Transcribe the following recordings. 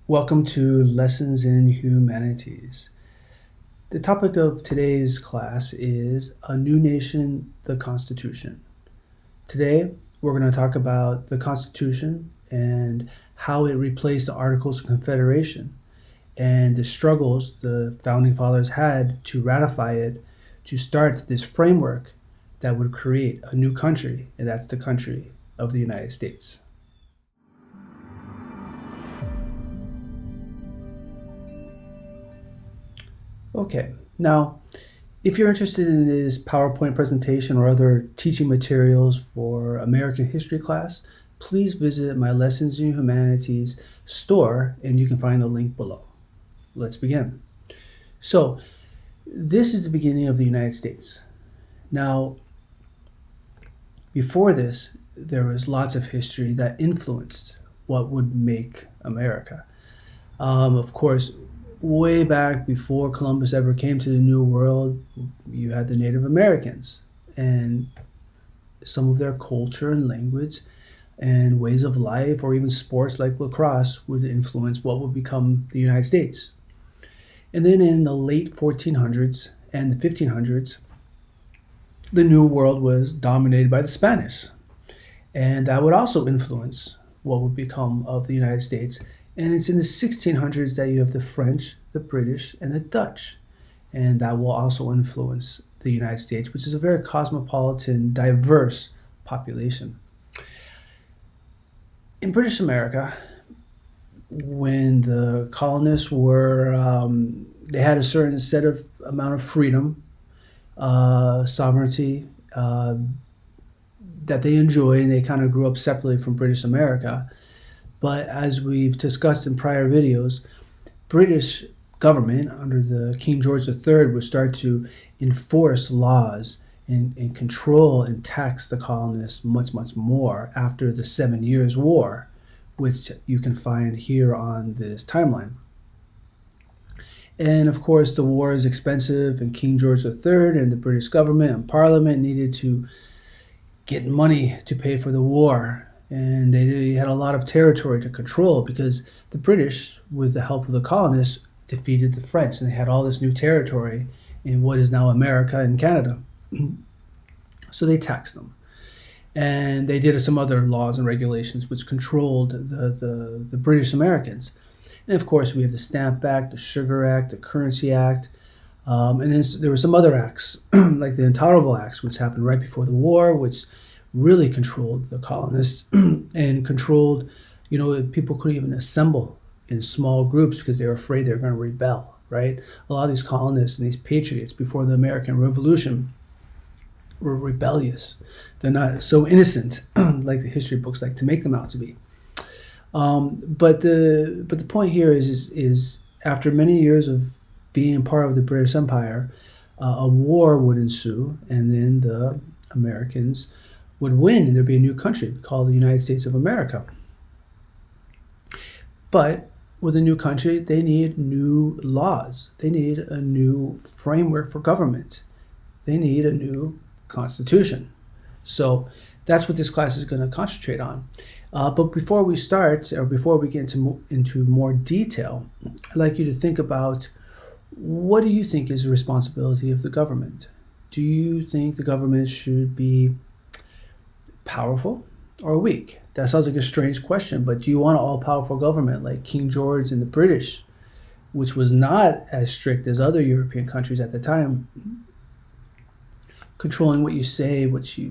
Welcome to Lessons in Humanities. The topic of today's class is A New Nation, the Constitution. Today, we're going to talk about the Constitution and how it replaced the Articles of Confederation and the struggles the Founding Fathers had to ratify it to start this framework that would create a new country, and that's the country of the United States. Okay, now, if you're interested in this PowerPoint presentation or other teaching materials for American history class, please visit my Lessons in Humanities store and you can find the link below. Let's begin. So, this is the beginning of the United States. Now, before this, there was lots of history that influenced what would make America. Of course, way back before Columbus ever came to the New World, you had the Native Americans and some of their culture and language and ways of life, or even sports like lacrosse, would influence what would become the United States. And then in the late 1400s and the 1500s, the New World was dominated by the Spanish. And that would also influence what would become of the United States. And it's in the 1600s that you have the French, the British, and the Dutch. And that will also influence the United States, which is a very cosmopolitan, diverse population. In British America, when the colonists they had a certain set of amount of freedom, sovereignty, that they enjoyed, and they kind of grew up separately from British America. But as we've discussed in prior videos, British government under the King George III would start to enforce laws and control and tax the colonists much, much more after the 7 Years' War, which you can find here on this timeline. And of course, the war is expensive, and King George III and the British government and Parliament needed to get money to pay for the war. And they had a lot of territory to control because the British, with the help of the colonists, defeated the French, and they had all this new territory in what is now America and Canada. So they taxed them. And they did some other laws and regulations which controlled the British Americans. And of course, we have the Stamp Act, the Sugar Act, the Currency Act, and then there were some other acts, like the Intolerable Acts, which happened right before the war, which really controlled the colonists and controlled, people couldn't even assemble in small groups because they were afraid they were going to rebel, right? A lot of these colonists and these patriots before the American Revolution were rebellious. They're not so innocent like the history books like to make them out to be. But the point here is after many years of being part of the British Empire, a war would ensue, and then the Americans would win, and there'd be a new country called the United States of America. But with a new country, they need new laws. They need a new framework for government. They need a new constitution. So that's what this class is going to concentrate on. But before we start, or before we get into more detail, I'd like you to think about, what do you think is the responsibility of the government? Do you think the government should be powerful or weak? That sounds like a strange question, but do you want an all-powerful government like King George and the British, which was not as strict as other European countries at the time, controlling what you say, what you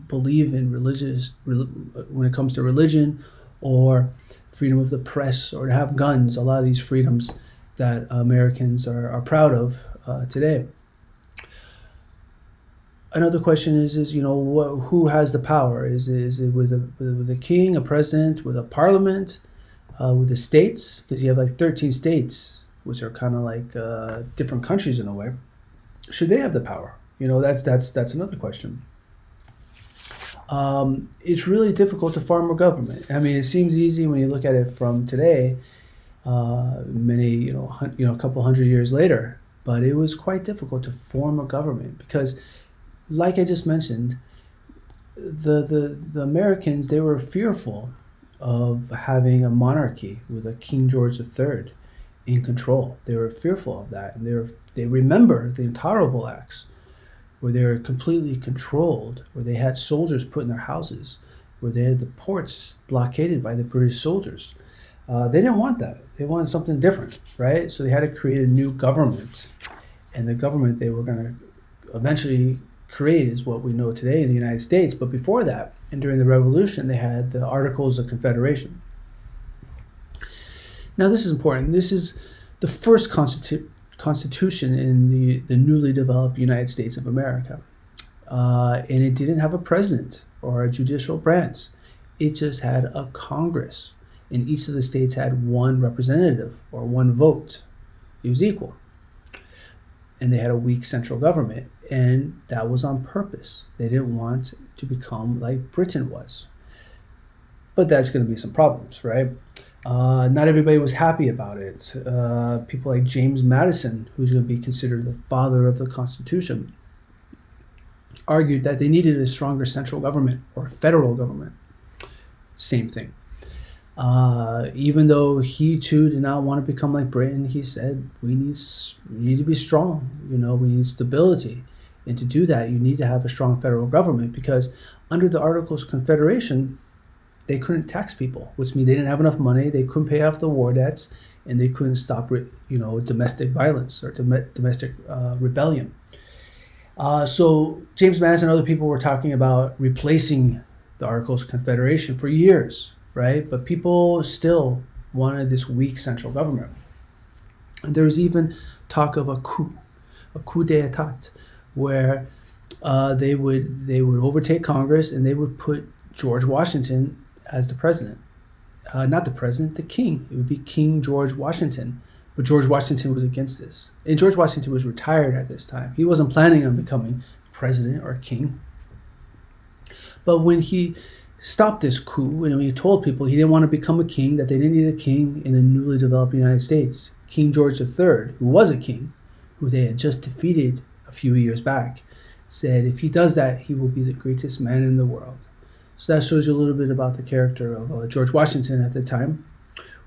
believe in when it comes to religion, or freedom of the press, or to have guns, a lot of these freedoms that Americans are proud of today? Another question is who has the power? Is it with a king, a president, with a parliament, with the states? Because you have like 13 states, which are kind of like different countries in a way. Should they have the power? That's another question. It's really difficult to form a government. I mean, it seems easy when you look at it from today, a couple hundred years later, but it was quite difficult to form a government because, like I just mentioned, the Americans, they were fearful of having a monarchy with a King George III in control. They were fearful of that, and they remember the intolerable acts where they were completely controlled, where they had soldiers put in their houses, where they had the ports blockaded by the British soldiers. They didn't want that. They wanted something different, right? So they had to create a new government, and the government they were going to eventually create is what we know today in the United States. But before that, and during the Revolution, they had the Articles of Confederation. Now, this is important. This is the first constitution in the newly developed United States of America. And it didn't have a president or a judicial branch. It just had a Congress. And each of the states had one representative or one vote. It was equal. And they had a weak central government. And that was on purpose. They didn't want to become like Britain was. But that's going to be some problems, right? Not everybody was happy about it. People like James Madison, who's going to be considered the father of the Constitution, argued that they needed a stronger central government or federal government. Same thing. Even though he too did not want to become like Britain, he said we need to be strong. We need stability, and to do that, you need to have a strong federal government, because under the Articles of Confederation, they couldn't tax people, which means they didn't have enough money. They couldn't pay off the war debts, and they couldn't stop, domestic violence or domestic rebellion. So James Madison and other people were talking about replacing the Articles of Confederation for years, right? But people still wanted this weak central government. And there was even talk of a coup d'état, where they would overtake Congress and they would put George Washington as the president. Not the president, the king. It would be King George Washington. But George Washington was against this. And George Washington was retired at this time. He wasn't planning on becoming president or king. But when he stopped this coup, and he told people he didn't want to become a king, that they didn't need a king in the newly developed United States, King George III, who was a king, who they had just defeated a few years back, said if he does that, he will be the greatest man in the world. So that shows you a little bit about the character of George Washington at the time,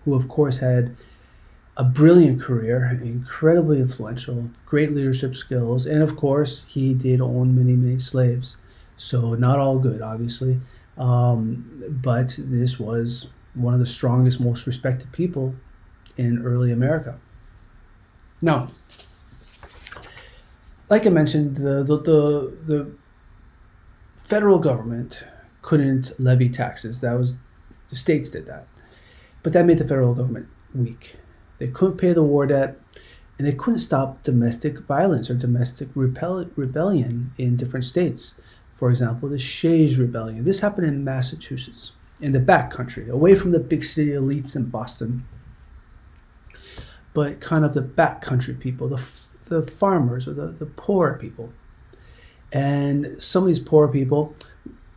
who of course had a brilliant career, incredibly influential, great leadership skills, and of course he did own many, many slaves. So not all good, obviously, but this was one of the strongest, most respected people in early America. Now, like I mentioned, the federal government couldn't levy taxes. The states did that. But that made the federal government weak. They couldn't pay the war debt, and they couldn't stop domestic violence or domestic rebellion in different states. For example, the Shays Rebellion. This happened in Massachusetts, in the back country, away from the big city elites in Boston, but kind of the back country people, the farmers or the poor people. And some of these poor people,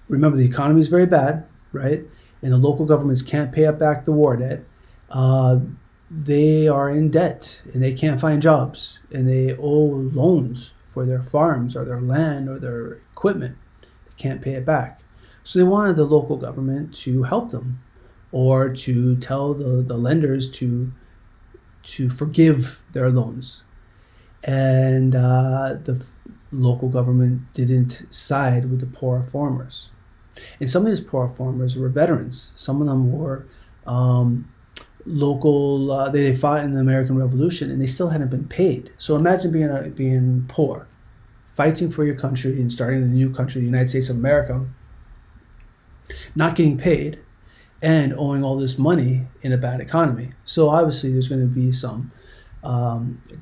remember the economy is very bad, right? And the local governments can't pay up back the war debt. They are in debt and they can't find jobs, and they owe loans for their farms or their land or their equipment. They can't pay it back. So they wanted the local government to help them, or to tell the lenders to forgive their loans. And the local government didn't side with the poor farmers. And some of these poor farmers were veterans. Some of them were local. They fought in the American Revolution, and they still hadn't been paid. So imagine being poor, fighting for your country and starting the new country, the United States of America, not getting paid, and owing all this money in a bad economy. So obviously there's going to be some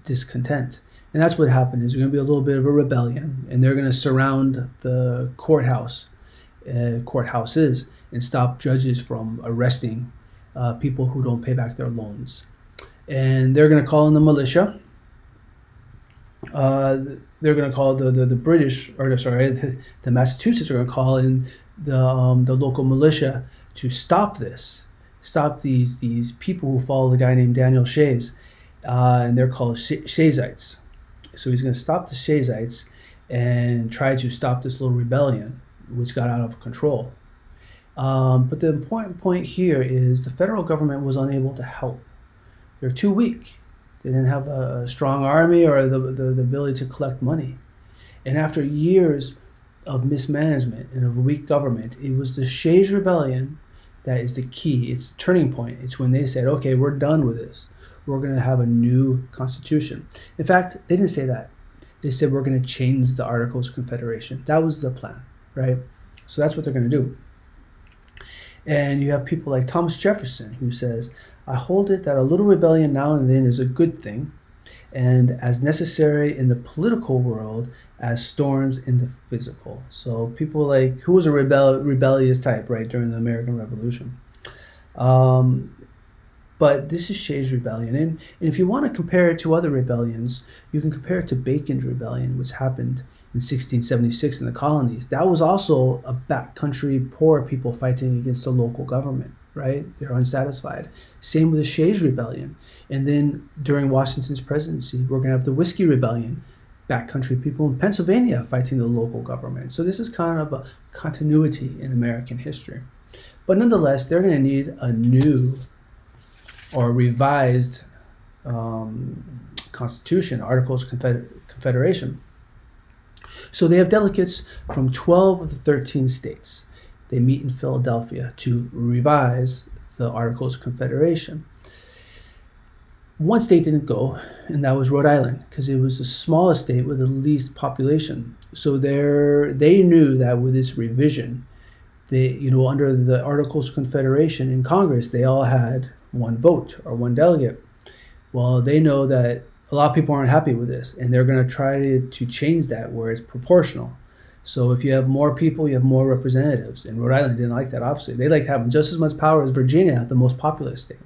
discontent. And that's what happened. Is there's going to be a little bit of a rebellion, and they're going to surround the courthouses and stop judges from arresting people who don't pay back their loans. And they're going to call in the militia. They're going to call the British, the Massachusetts are going to call in the local militia to stop these people who follow the guy named Daniel Shays, and they're called Shaysites. So he's going to stop the Shaysites and try to stop this little rebellion, which got out of control. But the important point here is the federal government was unable to help. They're too weak. They didn't have a strong army or the ability to collect money. And after years of mismanagement and of weak government, it was the Shays Rebellion that is the key. It's the turning point. It's when they said, okay, we're done with this. We're going to have a new constitution. In fact, they didn't say that. They said we're going to change the Articles of Confederation. That was the plan, right? So that's what they're going to do. And you have people like Thomas Jefferson, who says, I hold it that a little rebellion now and then is a good thing, and as necessary in the political world as storms in the physical. So people like, who was a rebellious type, right, during the American Revolution? But this is Shays Rebellion. And if you want to compare it to other rebellions, you can compare it to Bacon's Rebellion, which happened in 1676 in the colonies. That was also a backcountry poor people fighting against the local government, right? They're unsatisfied. Same with the Shays Rebellion. And then during Washington's presidency, we're going to have the Whiskey Rebellion, backcountry people in Pennsylvania fighting the local government. So this is kind of a continuity in American history. But nonetheless, they're going to need a new or revised Constitution, Articles of Confederation. So they have delegates from 12 of the 13 states. They meet in Philadelphia to revise the Articles of Confederation. One state didn't go, and that was Rhode Island, because it was the smallest state with the least population. So they knew that with this revision, under the Articles of Confederation in Congress, they all had one vote or one delegate. Well, they know that a lot of people aren't happy with this, and they're going to try to change that where it's proportional. So if you have more people, you have more representatives. And Rhode Island didn't like that, obviously. They liked having just as much power as Virginia, the most populous state.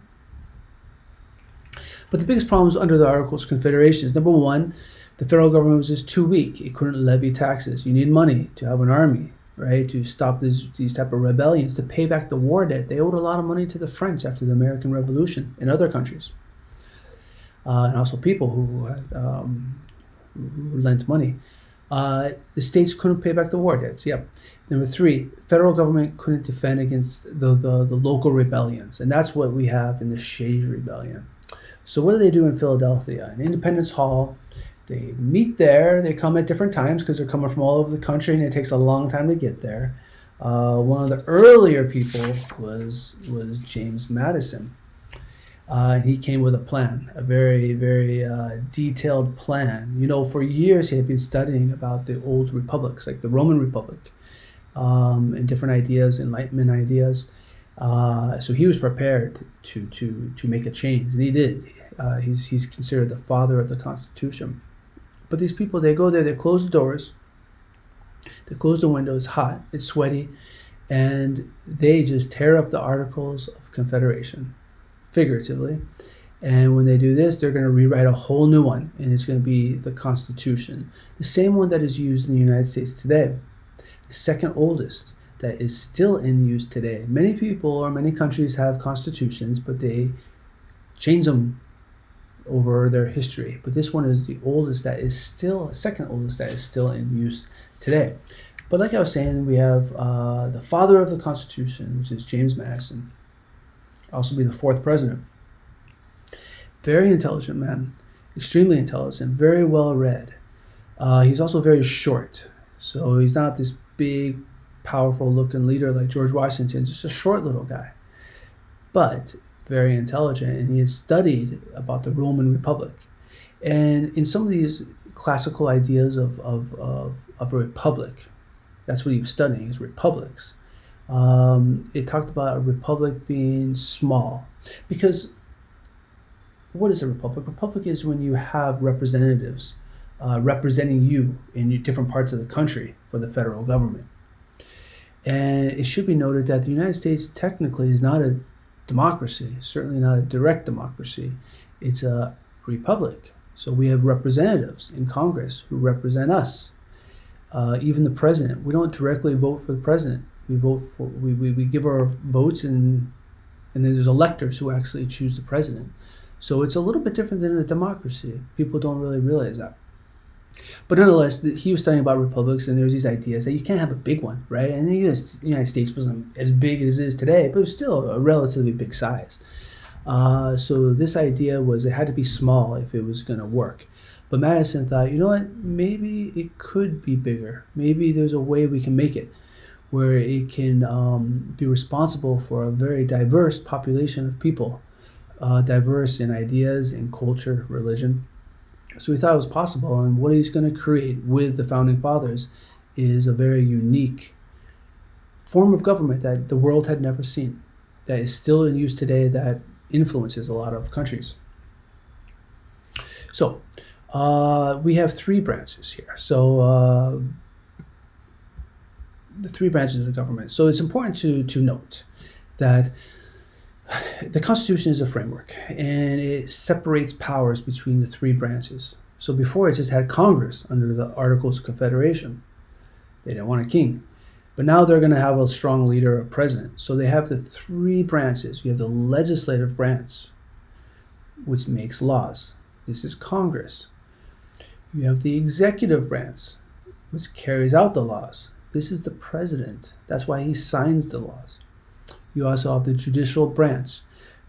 But the biggest problems under the Articles of Confederation is, number one, the federal government was just too weak. It couldn't levy taxes. You need money to have an army, right, to stop these type of rebellions, to pay back the war debt. They owed a lot of money to the French after the American Revolution and other countries. And also people who lent money. The states couldn't pay back the war debts. Yep. Number three, federal government couldn't defend against the local rebellions. And that's what we have in the Shays Rebellion. So what do they do in Philadelphia? In Independence Hall, they meet there. They come at different times because they're coming from all over the country, and it takes a long time to get there. One of the earlier people was James Madison. He came with a plan, a very, very detailed plan. For years he had been studying about the old republics, like the Roman Republic, and different ideas, Enlightenment ideas. So he was prepared to make a change, and he did. He's considered the father of the Constitution. But these people, they go there, they close the doors, they close the windows, hot, it's sweaty, and they just tear up the Articles of Confederation, figuratively. And when they do this, they're going to rewrite a whole new one, and it's going to be the Constitution, the same one that is used in the United States today, the second oldest that is still in use today. Many people or many countries have constitutions, but they change them over their history. But this one is the oldest that is still, second oldest that is still in use today. But like I was saying, we have the father of the Constitution, which is James Madison, also be the fourth president. Very intelligent man, extremely intelligent, very well read. He's also very short, so he's not this big, powerful looking leader like George Washington, just a short little guy, but very intelligent, and he has studied about the Roman Republic. And in some of these classical ideas of a republic, that's what he was studying, is republics. It talked about a republic being small, because what is a republic? A republic is when you have representatives representing you in different parts of the country for the federal government. And it should be noted that the United States technically is not a democracy, certainly not a direct democracy. It's a republic. So we have representatives in Congress who represent us. Even the president, we don't directly vote for the president. We give our votes, and then there's electors who actually choose the president. So it's a little bit different than a democracy. People don't really realize that. But nonetheless, he was studying about republics, and there was these ideas that you can't have a big one, right? And the United States wasn't as big as it is today, but it was still a relatively big size. So this idea was it had to be small if it was going to work. But Madison thought, you know what, maybe it could be bigger. Maybe there's a way we can make it where it can be responsible for a very diverse population of people, diverse in ideas, in culture, religion. So he thought it was possible, and what he's going to create with the Founding Fathers is a very unique form of government that the world had never seen, that is still in use today, that influences a lot of countries. So we have three branches here. So the three branches of the government. So it's important to note that the Constitution is a framework, and it separates powers between the three branches. So before, it just had Congress under the Articles of Confederation. They didn't want a king. But now they're going to have a strong leader, a president. So they have the three branches. You have the legislative branch, which makes laws. This is Congress. You have the executive branch, which carries out the laws. This is the president. That's why he signs the laws. You also have the judicial branch,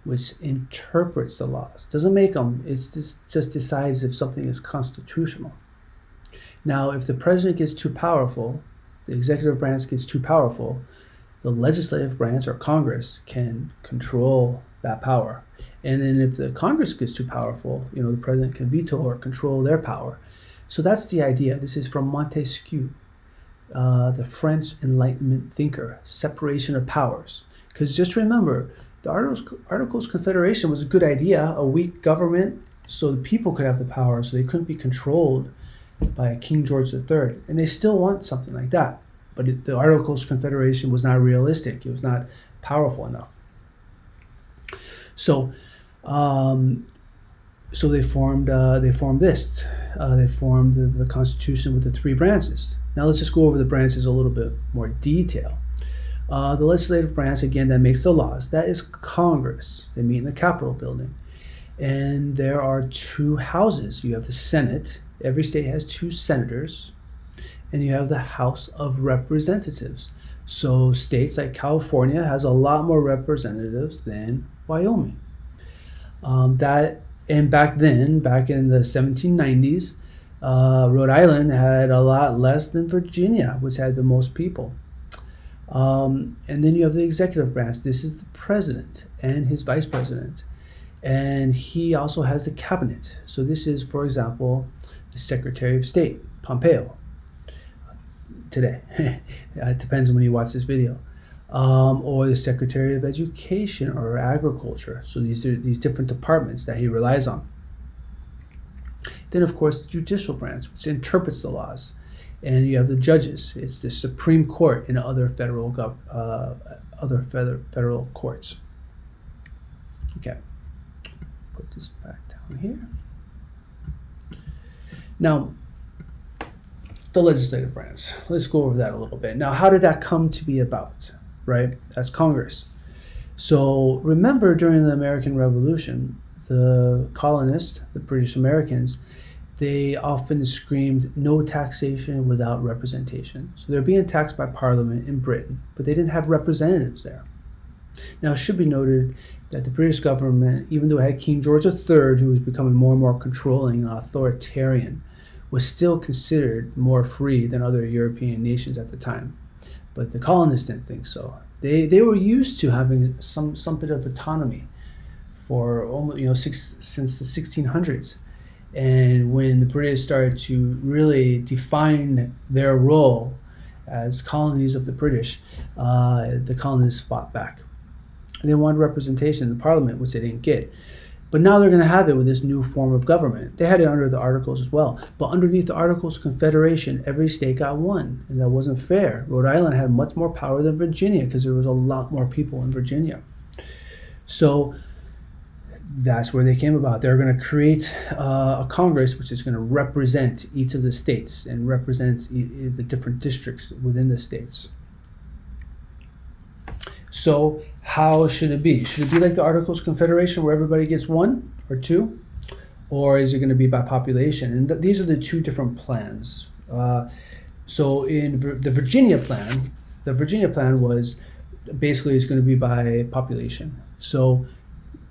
which interprets the laws. Doesn't make them, it just decides if something is constitutional. Now, if the president gets too powerful, the executive branch gets too powerful, the legislative branch, or Congress, can control that power. And then if the Congress gets too powerful, the president can veto or control their power. So that's the idea. This is from Montesquieu, the French Enlightenment thinker, separation of powers. Because just remember, the Articles of Confederation was a good idea, a weak government, so the people could have the power, so they couldn't be controlled by King George III. And they still want something like that. But the Articles of Confederation was not realistic. It was not powerful enough. So they formed this. They formed the Constitution with the three branches. Now let's just go over the branches a little bit more detail. The legislative branch, again, that makes the laws, that is Congress. They meet in the Capitol building. And there are two houses. You have the Senate. Every state has two senators. And you have the House of Representatives. So states like California has a lot more representatives than Wyoming. And back then, back in the 1790s, Rhode Island had a lot less than Virginia, which had the most people. And then you have the executive branch. This is the president and his vice president. And he also has the cabinet. So this is, for example, the Secretary of State, Pompeo, today. It depends on when you watch this video. Or the Secretary of Education or Agriculture. So these are these different departments that he relies on. Then, of course, the judicial branch, which interprets the laws. And you have the judges. It's the Supreme Court and other federal courts. Okay, put this back down here. Now, the legislative branch. Let's go over that a little bit. Now, how did that come to be about? Right, that's Congress. So remember, during the American Revolution, the colonists, the British Americans, they often screamed, no taxation without representation. So they're being taxed by Parliament in Britain, but they didn't have representatives there. Now, it should be noted that the British government, even though it had King George III, who was becoming more and more controlling and authoritarian, was still considered more free than other European nations at the time. But the colonists didn't think so. They were used to having some bit of autonomy for almost, since the 1600s. And when the British started to really define their role as colonies of the British, the colonists fought back. And they wanted representation in the Parliament, which they didn't get. But now they're going to have it with this new form of government. They had it under the Articles as well. But underneath the Articles of Confederation, every state got one. And that wasn't fair. Rhode Island had much more power than Virginia because there was a lot more people in Virginia. So that's where they came about. They're going to create a Congress which is going to represent each of the states and represent the different districts within the states. So how should it be? Should it be like the Articles of Confederation where everybody gets one or two? or is it going to be by population? And these are the two different plans. So in the Virginia plan was basically it's going to be by population. So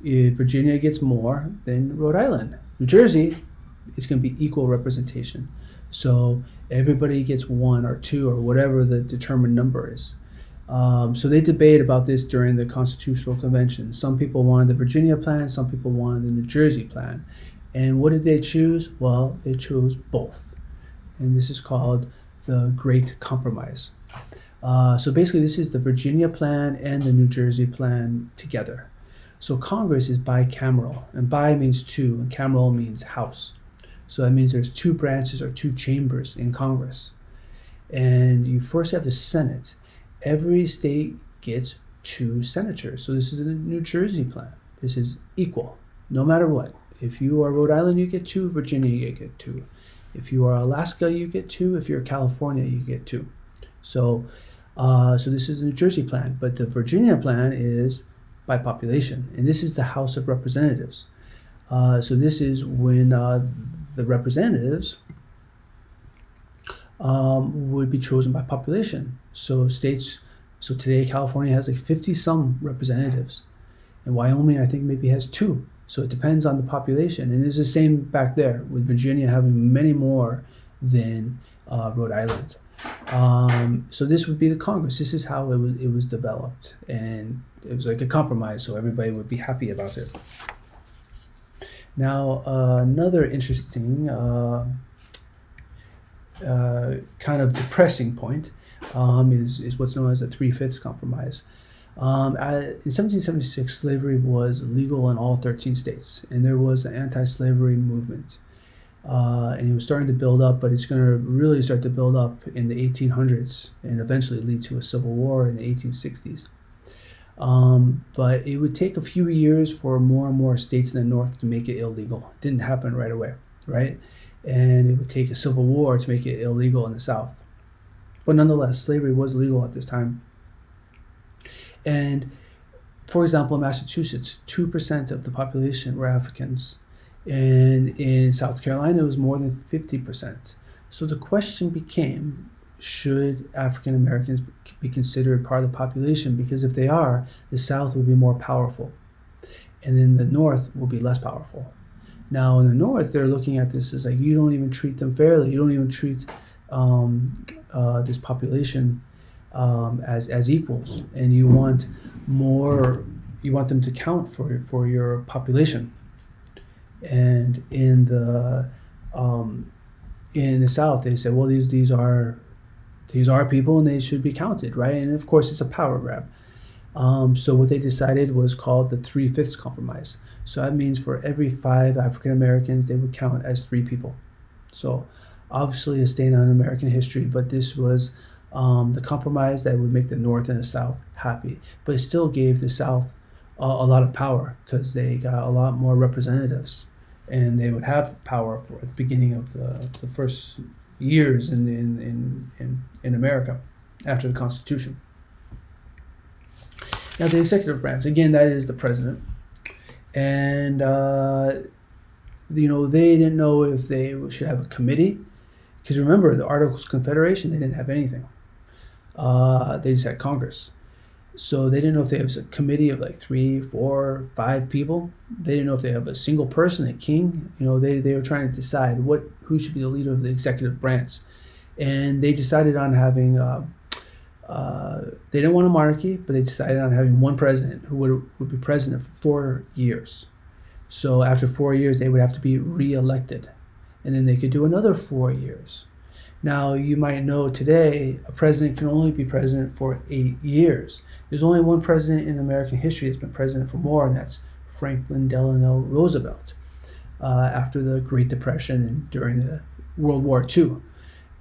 if Virginia gets more than Rhode Island, New Jersey, it's going to be equal representation. So everybody gets one or two or whatever the determined number is. So they debate about this during the Constitutional Convention. Some people wanted the Virginia plan, some people wanted the New Jersey plan. And what did they choose? Well, they chose both. And this is called the Great Compromise. So basically, this is the Virginia plan and the New Jersey plan together. So Congress is bicameral, and bi means two, and cameral means house. So that means there's two branches or two chambers in Congress. And you first have the Senate. Every state gets 2 senators. So this is the New Jersey plan. This is equal, no matter what. If you are Rhode Island, you get 2. Virginia, you get 2. If you are Alaska, you get 2. If you're California, you get 2. So this is the New Jersey plan. But the Virginia plan is by population. And this is the House of Representatives. So this is when the representatives would be chosen by population. So today California has like 50-some representatives. And Wyoming, I think, maybe has 2. So it depends on the population. And it's the same back there, with Virginia having many more than Rhode Island. So this would be the Congress. This is how it was developed. And it was like a compromise, so everybody would be happy about it. Now, another interesting kind of depressing point is what's known as the Three-Fifths Compromise. In 1776, slavery was legal in all 13 states, and there was an anti-slavery movement. And it was starting to build up, but it's going to really start to build up in the 1800s and eventually lead to a civil war in the 1860s. But it would take a few years for more and more states in the North to make it illegal. It didn't happen right away, right? And it would take a civil war to make it illegal in the South. But nonetheless, slavery was legal at this time. And for example, in Massachusetts, 2% of the population were Africans. And in South Carolina, it was more than 50%. So the question became, should African Americans be considered part of the population? Because if they are, the South will be more powerful. And then the North will be less powerful. Now in the North, they're looking at this as like, you don't even treat them fairly. You don't even treat this population as equals. And you want them to count for your population. And in the South, they said, well, these are people and they should be counted, right? And of course, it's a power grab. So what they decided was called the Three-Fifths Compromise. So that means for every 5 African Americans, they would count as 3 people. So obviously a stain on American history, but this was the compromise that would make the North and the South happy. But it still gave the South a lot of power because they got a lot more representatives. And they would have power at the beginning of the first years in America after the Constitution. Now the executive branch, again, that is the president. And they didn't know if they should have a committee, because remember, the Articles of Confederation, they didn't have anything. They just had Congress. So they didn't know if they have a committee of like 3, 4, 5 people. They didn't know if they have a single person, a king. They were trying to decide who should be the leader of the executive branch. And they decided on having, they didn't want a monarchy, but they decided on having one president who would be president for 4 years. So after 4 years, they would have to be re-elected. And then they could do another 4 years. Now, you might know today, a president can only be president for 8 years. There's only one president in American history that's been president for more, and that's Franklin Delano Roosevelt, after the Great Depression and during the World War II.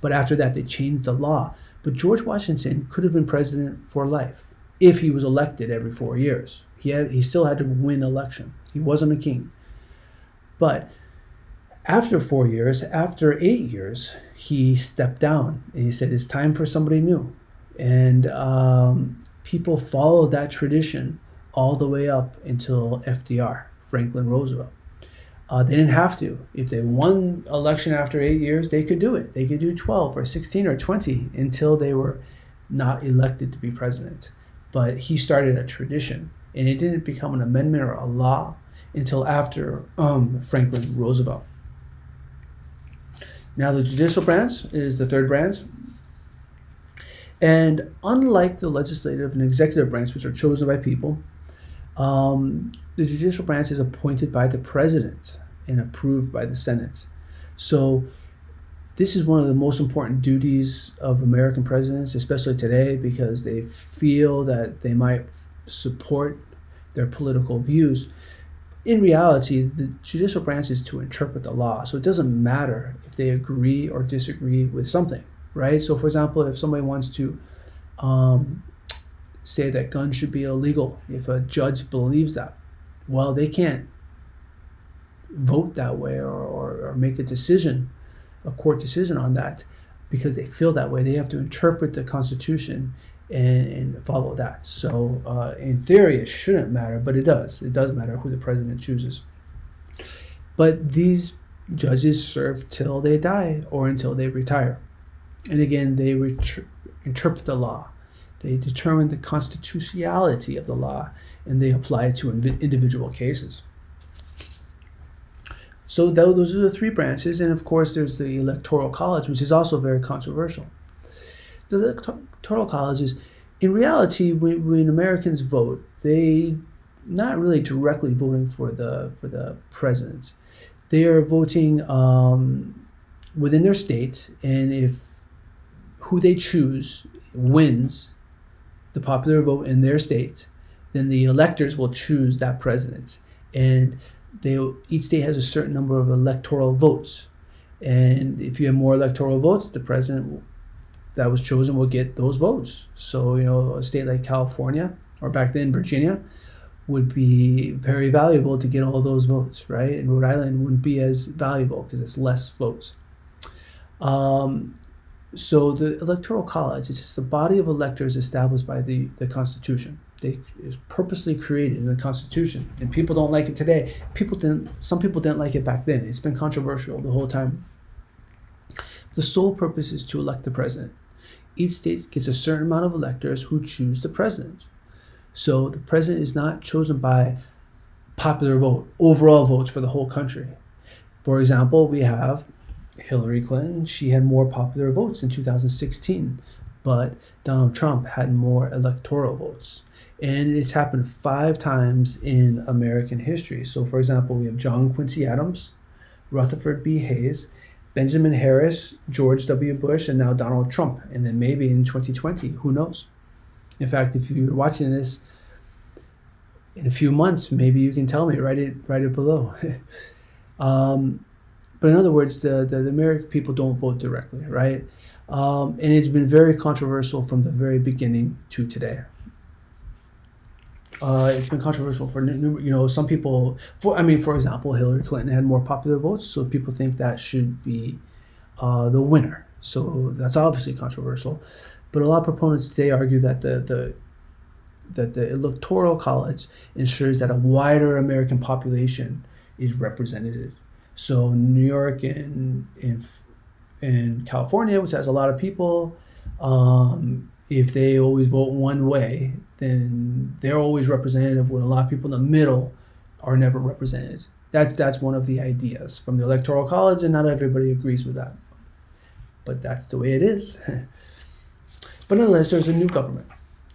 But after that, they changed the law. But George Washington could have been president for life if he was elected every 4 years. He still had to win election. He wasn't a king. But after 4 years, after 8 years, he stepped down and he said, it's time for somebody new. And people followed that tradition all the way up until FDR, Franklin Roosevelt. They didn't have to. If they won election after 8 years, they could do it. They could do 12 or 16 or 20 until they were not elected to be president. But he started a tradition, and it didn't become an amendment or a law until after Franklin Roosevelt. Now the judicial branch is the third branch. And unlike the legislative and executive branch, which are chosen by people, the judicial branch is appointed by the president and approved by the Senate. So this is one of the most important duties of American presidents, especially today, because they feel that they might support their political views. In reality, the judicial branch is to interpret the law. So it doesn't matter if they agree or disagree with something, right? So for example, if somebody wants to say that guns should be illegal, if a judge believes that, well, they can't vote that way or make a decision, a court decision on that, because they feel that way. They have to interpret the Constitution and follow that. So in theory, it shouldn't matter, but it does. It does matter who the president chooses. But these judges serve till they die or until they retire. And again, they interpret the law. They determine the constitutionality of the law, and they apply it to individual cases. So those are the three branches, and of course there's the Electoral College, which is also very controversial. The Electoral College is, in reality, when Americans vote, they not really directly voting for the president. They are voting within their state, and if who they choose wins the popular vote in their state, then the electors will choose that president. And each state has a certain number of electoral votes. And if you have more electoral votes, the president that was chosen will get those votes. So, a state like California, or back then Virginia, would be very valuable to get all those votes, right? And Rhode Island wouldn't be as valuable because it's less votes. So the Electoral College is just a body of electors established by the Constitution. It's purposely created in the Constitution, and people don't like it today. Some people didn't like it back then. It's been controversial the whole time. The sole purpose is to elect the president. Each state gets a certain amount of electors who choose the president. So the president is not chosen by popular vote, overall votes for the whole country. For example, we have Hillary Clinton. She had more popular votes in 2016, but Donald Trump had more electoral votes. And it's happened 5 times in American history. So for example, we have John Quincy Adams, Rutherford B. Hayes, Benjamin Harris, George W. Bush, and now Donald Trump. And then maybe in 2020, who knows? In fact, if you're watching this in a few months, maybe you can tell me, write it below. But in other words, the American people don't vote directly, right? And it's been very controversial from the very beginning to today. It's been controversial for some people. For example, Hillary Clinton had more popular votes, so people think that should be the winner. So that's obviously controversial. But a lot of proponents today argue that the Electoral College ensures that a wider American population is represented. So New York and California, which has a lot of people, if they always vote one way, then they're always representative, when a lot of people in the middle are never represented. That's one of the ideas from the Electoral College, and not everybody agrees with that. But that's the way it is. But nonetheless, there's a new government,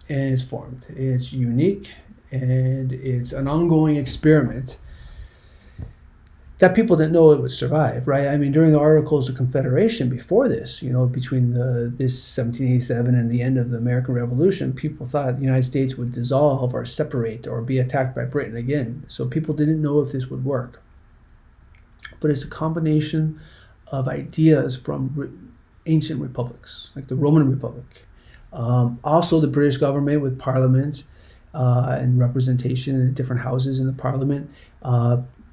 and it's formed. It's unique, and it's an ongoing experiment that people didn't know it would survive, right? During the Articles of Confederation, before this, between this 1787 and the end of the American Revolution, people thought the United States would dissolve or separate or be attacked by Britain again. So people didn't know if this would work. But it's a combination of ideas from ancient republics, like the Roman Republic. Also the British government with parliament and representation in different houses in the parliament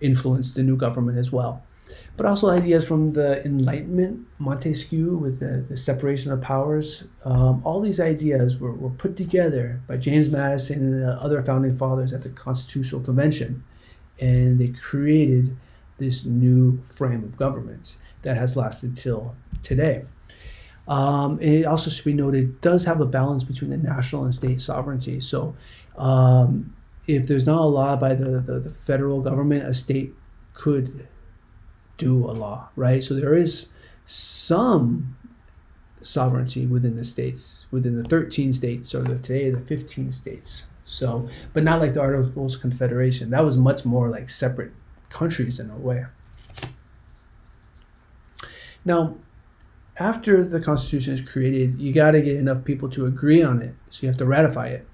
influenced the new government as well. But also ideas from the Enlightenment, Montesquieu with the separation of powers. All these ideas were put together by James Madison and the other founding fathers at the Constitutional Convention. And they created this new frame of government that has lasted till today. It also should be noted, does have a balance between the national and state sovereignty. So if there's not a law by the federal government, a state could do a law, right? So there is some sovereignty within the states, within the 13 states, or today the 15 states. So, but not like the Articles of Confederation. That was much more like separate countries in a way. Now, after the Constitution is created, you got to get enough people to agree on it. So you have to ratify it.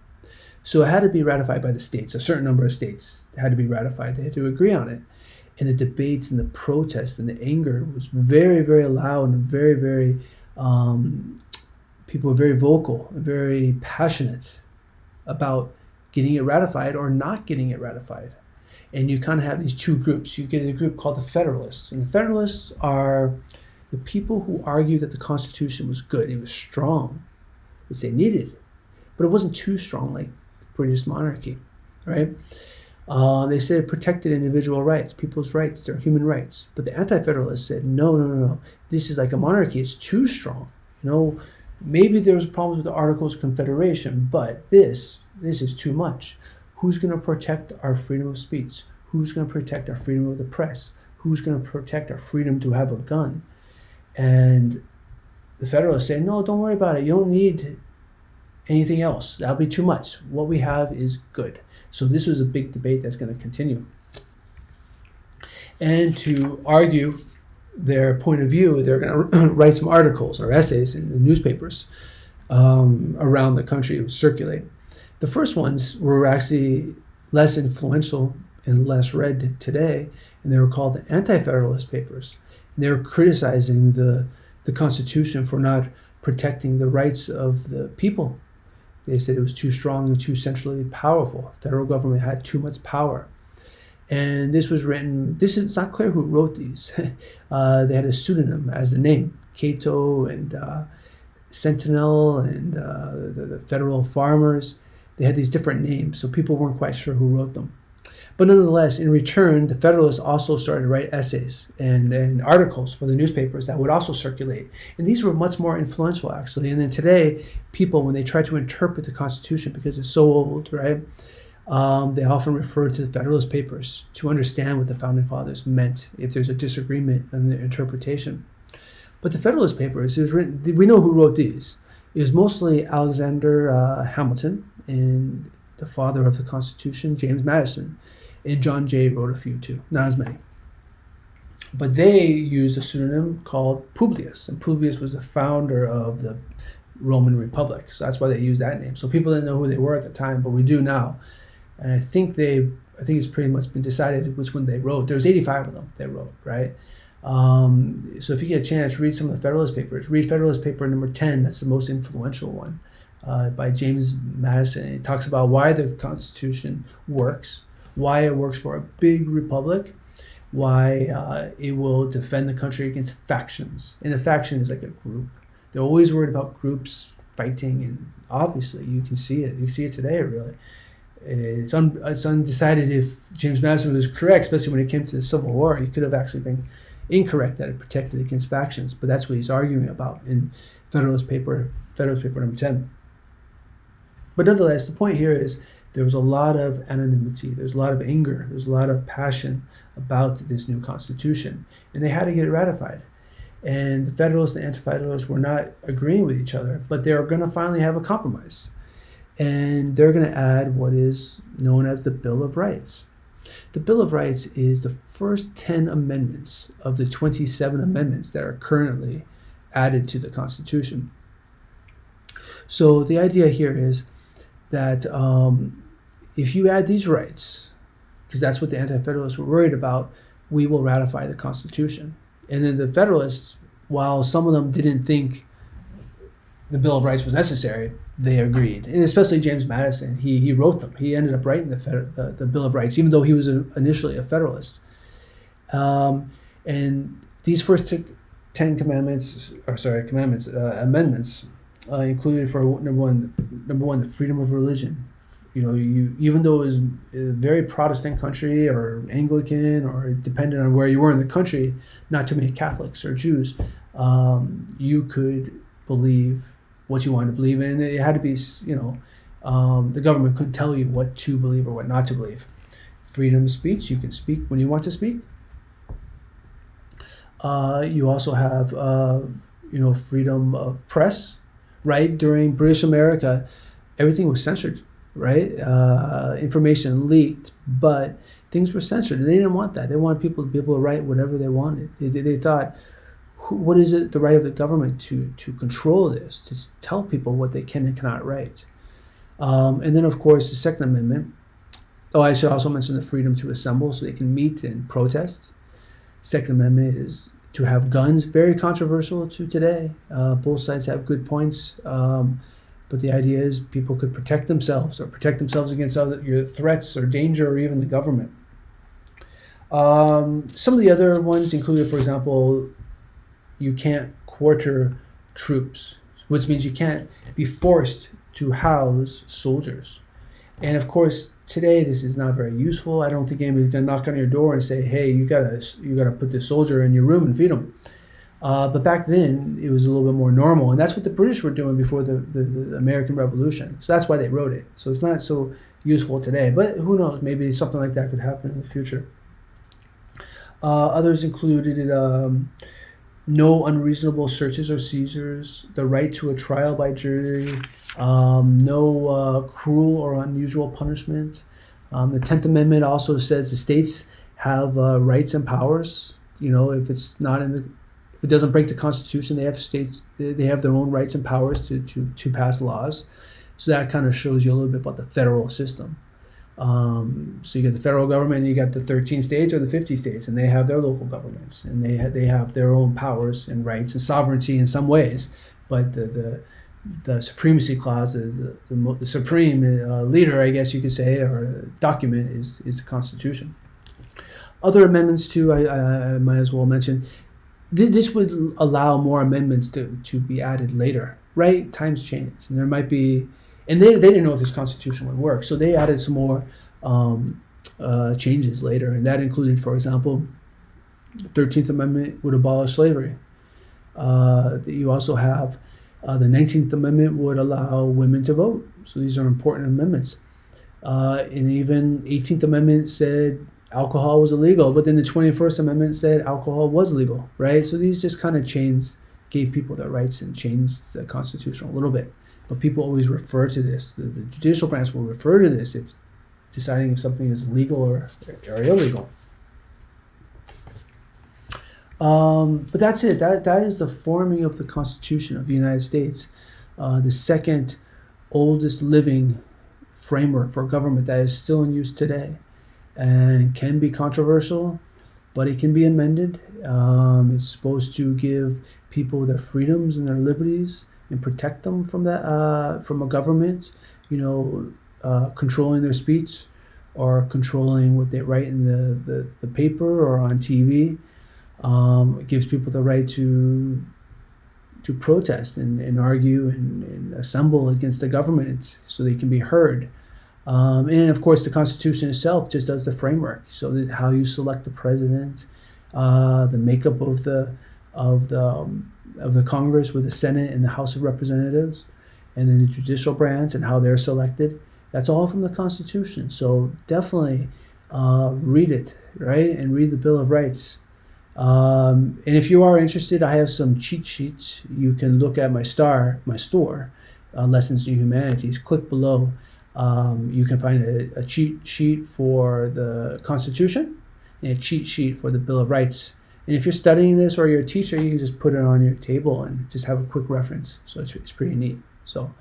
So it had to be ratified by the states. A certain number of states had to be ratified. They had to agree on it. And the debates and the protests and the anger was very, very loud and very, very, people were very vocal and very passionate about getting it ratified or not getting it ratified. And you kind of have these two groups. You get a group called the Federalists. And the Federalists are the people who argue that the Constitution was good. It was strong, which they needed. But it wasn't too strong like the British monarchy, right? They said it protected individual rights, people's rights, their human rights. But the Anti-Federalists said, no. This is like a monarchy. It's too strong. Maybe there was problems with the Articles of Confederation, but this is too much. Who's going to protect our freedom of speech? Who's going to protect our freedom of the press? Who's going to protect our freedom to have a gun? And the Federalists say, no, don't worry about it. You don't need anything else. That'll be too much. What we have is good. So this was a big debate that's going to continue. And to argue their point of view, they're going to write some articles or essays in the newspapers around the country to circulate. The first ones were actually less influential and less read today, and they were called the Anti-Federalist papers. And they were criticizing the Constitution for not protecting the rights of the people. They said it was too strong and too centrally powerful. The federal government had too much power. And this was written, it's not clear who wrote these. They had a pseudonym as the name, Cato and Sentinel and the Federal Farmers. They had these different names, so people weren't quite sure who wrote them. But nonetheless, in return, the Federalists also started to write essays and articles for the newspapers that would also circulate. And these were much more influential, actually. And then today, people, when they try to interpret the Constitution, because it's so old, right, they often refer to the Federalist papers to understand what the Founding Fathers meant if there's a disagreement in the interpretation. But the Federalist papers, it was written, we know who wrote these. It was mostly Alexander Hamilton and the father of the Constitution, James Madison. And John Jay wrote a few too, not as many. But they used a pseudonym called Publius, and Publius was the founder of the Roman Republic. So that's why they used that name. So people didn't know who they were at the time, but we do now. And I think it's pretty much been decided which one they wrote. There's 85 of them they wrote, right? So if you get a chance, read some of the Federalist papers. Read Federalist paper number 10. That's the most influential one by James Madison. It talks about why the Constitution works, why it works for a big republic, why it will defend the country against factions. And a faction is like a group. They're always worried about groups fighting, and obviously you can see it. You see it today, really. It's undecided if James Madison was correct, especially when it came to the Civil War. He could have actually been incorrect that it protected against factions, but that's what he's arguing about in Federalist paper number 10. But nonetheless, the point here is there was a lot of anonymity, there's a lot of anger, there's a lot of passion about this new Constitution, and they had to get it ratified. And the Federalists and Anti-Federalists were not agreeing with each other, but they're going to finally have a compromise. And they're going to add what is known as the Bill of Rights. The Bill of Rights is the first 10 amendments of the 27 amendments that are currently added to the Constitution. So the idea here is that if you add these rights, because that's what the Anti-Federalists were worried about, we will ratify the Constitution. And then the Federalists, while some of them didn't think the Bill of Rights was necessary, they agreed. And especially James Madison, he wrote them. He ended up writing the Bill of Rights, even though he was initially a Federalist. And these first 10 amendments included for number one, the freedom of religion, even though it was a very Protestant country or Anglican, or depending on where you were in the country, not too many Catholics or Jews, you could believe what you wanted to believe in. It had to be, the government couldn't tell you what to believe or what not to believe. Freedom of speech, you can speak when you want to speak. You also have, freedom of press, right? During British America, everything was censored, right? Information leaked, but things were censored. And they didn't want that. They wanted people to be able to write whatever they wanted. They thought, what is it, the right of the government to control this, to tell people what they can and cannot write? And then, of course, the Second Amendment. Oh, I should also mention the freedom to assemble so they can meet and protest. Second Amendment is to have guns, very controversial to today. Both sides have good points, but the idea is people could protect themselves against your threats or danger, or even the government. Some of the other ones included, for example, you can't quarter troops, which means you can't be forced to house soldiers. And of course, today this is not very useful. I don't think anybody's going to knock on your door and say, "Hey, you gotta put this soldier in your room and feed him." But back then, it was a little bit more normal, and that's what the British were doing before the American Revolution. So that's why they wrote it. So it's not so useful today, but who knows? Maybe something like that could happen in the future. Others included no unreasonable searches or seizures, the right to a trial by jury, no cruel or unusual punishment. The 10th Amendment also says the states have rights and powers. If it doesn't break the Constitution, they have their own rights and powers to pass laws. So that kind of shows you a little bit about the federal system. So you got the federal government, and you got the 13 states or the 50 states, and they have their local governments, and they have their own powers and rights and sovereignty in some ways. But the supremacy clause is the supreme leader, I guess you could say, or document is the Constitution. Other amendments too, I might as well mention. This would allow more amendments to be added later, right? Times change, and there might be. And they didn't know if this Constitution would work, so they added some more changes later, and that included, for example, the 13th Amendment would abolish slavery. You also have the 19th Amendment would allow women to vote, so these are important amendments. And even 18th Amendment said alcohol was illegal, but then the 21st Amendment said alcohol was legal, right? So these just kind of gave people their rights and changed the Constitution a little bit. But people always refer to this. The Judicial Branch will refer to this if deciding if something is legal or illegal. But that's it. That is the forming of the Constitution of the United States, the second oldest living framework for government that is still in use today, and can be controversial, but it can be amended. It's supposed to give people their freedoms and their liberties, and protect them from that, from a government, controlling their speech or controlling what they write in the paper or on TV. It gives people the right to protest and argue and assemble against the government so they can be heard. And of course, the Constitution itself just does the framework. So that how you select the president, the makeup of the Congress with the Senate and the House of Representatives, and then the Judicial Branch and how they're selected. That's all from the Constitution. So definitely read it, right? And read the Bill of Rights. And if you are interested, I have some cheat sheets. You can look at my store, Lessons in Humanities. Click below. You can find a cheat sheet for the Constitution and a cheat sheet for the Bill of Rights. And if you're studying this or you're a teacher, you can just put it on your table and just have a quick reference. So it's pretty neat. So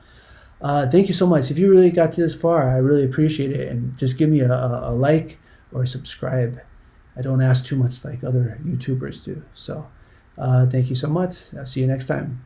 thank you so much. If you really got to this far, I really appreciate it. And just give me a like or subscribe. I don't ask too much like other YouTubers do. So thank you so much. I'll see you next time.